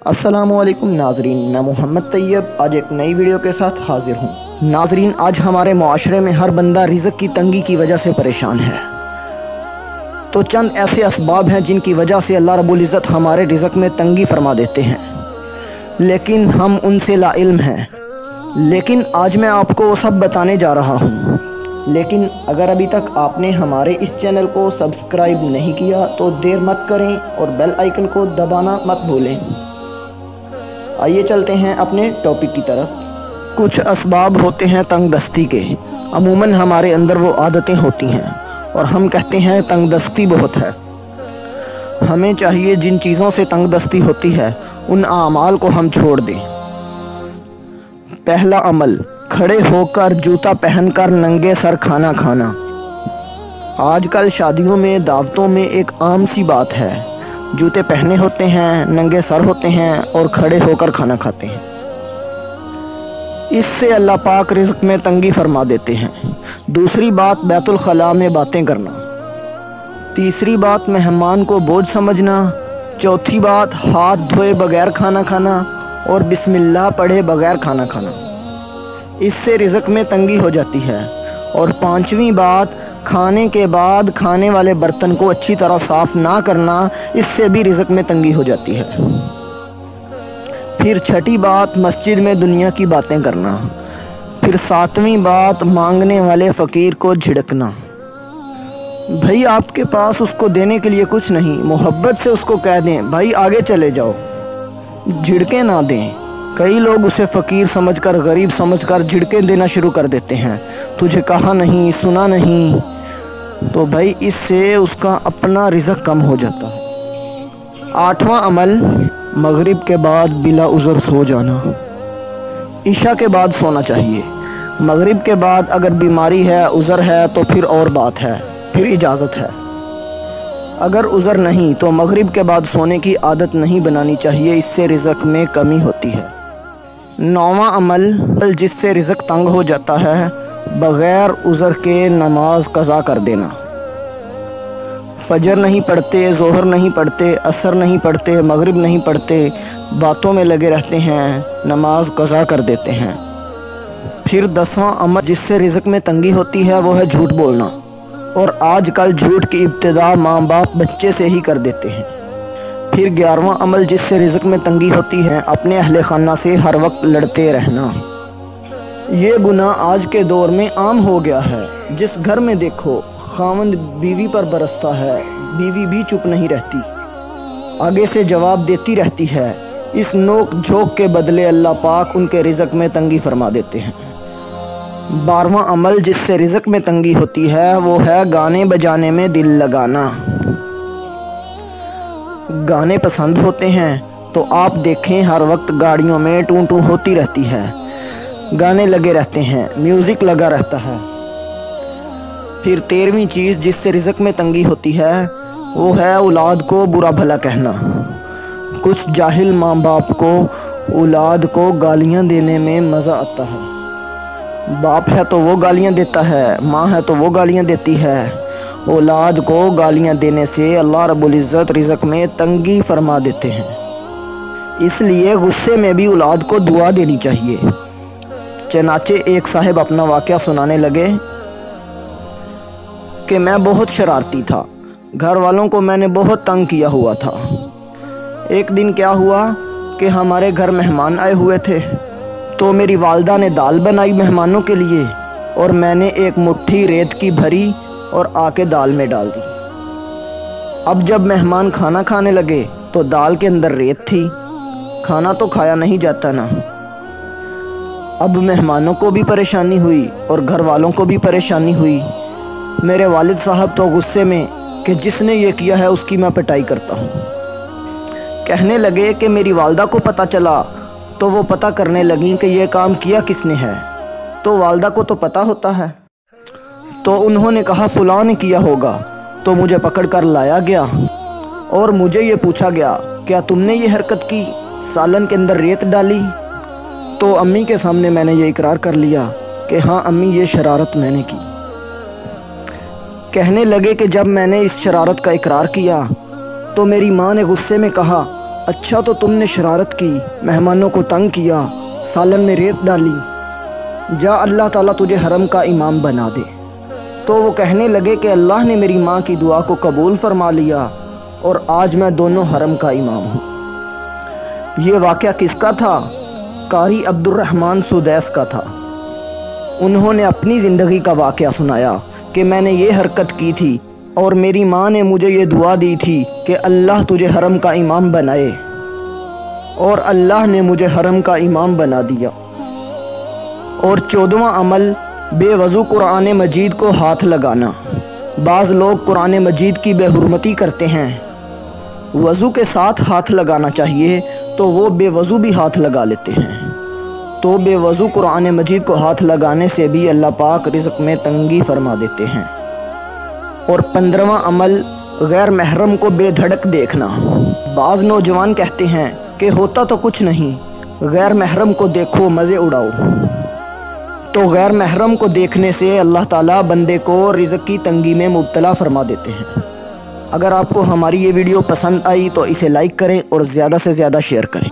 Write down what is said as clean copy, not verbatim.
अस्सलामुअलैकुम नाजरीन, मैं मोहम्मद तैयब आज एक नई वीडियो के साथ हाजिर हूँ। नाजरीन, आज हमारे मुआशरे में हर बंदा रिज़्क़ की तंगी की वजह से परेशान है। तो चंद ऐसे असबाब हैं जिनकी वजह से अल्लाह रब्बुल इज़्ज़त हमारे रिज़्क़ में तंगी फरमा देते हैं, लेकिन हम उनसे लाइल्म हैं। लेकिन आज मैं आपको वो सब बताने जा रहा हूँ। लेकिन अगर अभी तक आपने हमारे इस चैनल को सब्सक्राइब नहीं किया तो देर मत करें और बेल आइकन को दबाना मत भूलें। आइए चलते हैं अपने टॉपिक की तरफ। कुछ असबाब होते हैं तंगदस्ती के। अमूमन हमारे अंदर वो आदतें होती हैं और हम कहते हैं तंगदस्ती बहुत है। हमें चाहिए जिन चीज़ों से तंगदस्ती होती है उन आमाल को हम छोड़ दें। पहला अमल, खड़े होकर जूता पहनकर नंगे सर खाना खाना। आजकल शादियों में, दावतों में एक आम सी बात है, जूते पहने होते हैं, नंगे सर होते हैं और खड़े होकर खाना खाते हैं। इससे अल्लाह पाक रिज़्क़ में तंगी फरमा देते हैं। दूसरी बात, बैतुल खला में बातें करना। तीसरी बात, मेहमान को बोझ समझना। चौथी बात, हाथ धोए बगैर खाना खाना और बिस्मिल्लाह पढ़े बगैर खाना खाना। इससे रिज़्क़ में तंगी हो जाती है। और पांचवी बात, खाने के बाद खाने वाले बर्तन को अच्छी तरह साफ़ ना करना, इससे भी रिज़्क़ में तंगी हो जाती है। फिर छठी बात, मस्जिद में दुनिया की बातें करना। फिर सातवीं बात, मांगने वाले फ़कीर को झिड़कना। भाई आपके पास उसको देने के लिए कुछ नहीं, मोहब्बत से उसको कह दें भाई आगे चले जाओ, झिड़के ना दें। कई लोग उसे फ़कीर समझकर, गरीब समझकर झिड़के देना शुरू कर देते हैं, तुझे कहा नहीं, सुना नहीं। तो भाई इससे उसका अपना रिज़्क़ कम हो जाता है। आठवां अमल, मगरिब के बाद बिला उज़र सो जाना। इशा के बाद सोना चाहिए। मगरिब के बाद अगर बीमारी है, उज़र है तो फिर और बात है, फिर इजाज़त है। अगर उज़र नहीं तो मगरिब के बाद सोने की आदत नहीं बनानी चाहिए, इससे रिज़्क़ में कमी होती है। नौवां अमल, जिससे रिज़्क़ तंग हो जाता है, बग़ैर उज़र के नमाज कज़ा कर देना। फजर नहीं पढ़ते, ज़ोहर नहीं पढ़ते, असर नहीं पढ़ते, मगरिब नहीं पढ़ते, बातों में लगे रहते हैं, नमाज कज़ा कर देते हैं। फिर 10वां अमल जिससे रिज़्क़ में तंगी होती है वो है झूठ बोलना। और आजकल झूठ की इब्तिदा माँ बाप बच्चे से ही कर देते हैं। फिर 11वां अमल जिससे रिज़्क़ में तंगी होती है, अपने अहले खाना से हर वक्त लड़ते रहना। ये गुनाह आज के दौर में आम हो गया है। जिस घर में देखो खावंद बीवी पर बरसता है, बीवी भी चुप नहीं रहती, आगे से जवाब देती रहती है। इस नोक झोंक के बदले अल्लाह पाक उनके रिज़्क़ में तंगी फरमा देते हैं। 12वां अमल जिससे रिज़्क़ में तंगी होती है वो है गाने बजाने में दिल लगाना। गाने पसंद होते हैं तो आप देखें हर वक्त गाड़ियों में टूं टूं होती रहती है, गाने लगे रहते हैं, म्यूज़िक लगा रहता है। फिर 13वीं चीज़ जिससे रिज़्क़ में तंगी होती है वो है औलाद को बुरा भला कहना। कुछ जाहिल माँ बाप को औलाद को गालियाँ देने में मज़ा आता है। बाप है तो वो गालियाँ देता है, माँ है तो वो गालियाँ देती है। औलाद को गालियाँ देने से अल्लाह रब्बुल इज़्ज़त रिज़्क़ में तंगी फरमा देते हैं। इसलिए गुस्से में भी औलाद को दुआ देनी चाहिए। चनाचे एक साहिब अपना वाक़या सुनाने लगे कि मैं बहुत शरारती था, घर वालों को मैंने बहुत तंग किया हुआ था। एक दिन क्या हुआ कि हमारे घर मेहमान आए हुए थे, तो मेरी वालदा ने दाल बनाई मेहमानों के लिए और मैंने एक मुट्ठी रेत की भरी और आके दाल में डाल दी। अब जब मेहमान खाना खाने लगे तो दाल के अंदर रेत थी, खाना तो खाया नहीं जाता ना। अब मेहमानों को भी परेशानी हुई और घर वालों को भी परेशानी हुई। मेरे वालिद साहब तो गुस्से में कि जिसने ये किया है उसकी मैं पिटाई करता हूँ। कहने लगे कि मेरी वालदा को पता चला तो वो पता करने लगी कि ये काम किया किसने है। तो वालदा को तो पता होता है, तो उन्होंने कहा फ़लाँ ने किया होगा। तो मुझे पकड़ कर लाया गया और मुझे ये पूछा गया क्या तुमने ये हरकत की, सालन के अंदर रेत डाली? तो अम्मी के सामने मैंने ये इकरार कर लिया कि हाँ अम्मी ये शरारत मैंने की। कहने लगे कि जब मैंने इस शरारत का इकरार किया तो मेरी माँ ने गुस्से में कहा اچھا تو تم نے شرارت کی، مہمانوں کو تنگ کیا، سالن میں ریت ڈالی، جا اللہ تعالیٰ تجھے حرم کا امام بنا دے۔ تو وہ کہنے لگے کہ اللہ نے میری ماں کی دعا کو قبول فرما لیا اور آج میں دونوں حرم کا امام ہوں۔ یہ واقعہ کس کا تھا؟ قاری عبد الرحمن سدیس کا تھا۔ انہوں نے اپنی زندگی کا واقعہ سنایا کہ میں نے یہ حرکت کی تھی اور میری ماں نے مجھے یہ دعا دی تھی کہ اللہ تجھے حرم کا امام بنائے، اور اللہ نے مجھے حرم کا امام بنا دیا۔ اور 14واں عمل، بے وضو قرآن مجید کو ہاتھ لگانا۔ بعض لوگ قرآن مجید کی بے حرمتی کرتے ہیں، وضو کے ساتھ ہاتھ لگانا چاہیے تو وہ بے وضو بھی ہاتھ لگا لیتے ہیں۔ تو بے وضو قرآن مجید کو ہاتھ لگانے سے بھی اللہ پاک رزق میں تنگی فرما دیتے ہیں۔ اور 15واں عمل، غیر محرم کو بے دھڑک دیکھنا۔ بعض نوجوان کہتے ہیں کہ ہوتا تو کچھ نہیں، غیر محرم کو دیکھو مزے اڑاؤ۔ تو غیر محرم کو دیکھنے سے اللہ تعالیٰ بندے کو رزق کی تنگی میں مبتلا فرما دیتے ہیں۔ اگر آپ کو ہماری یہ ویڈیو پسند آئی تو اسے لائک کریں اور زیادہ سے زیادہ شیئر کریں۔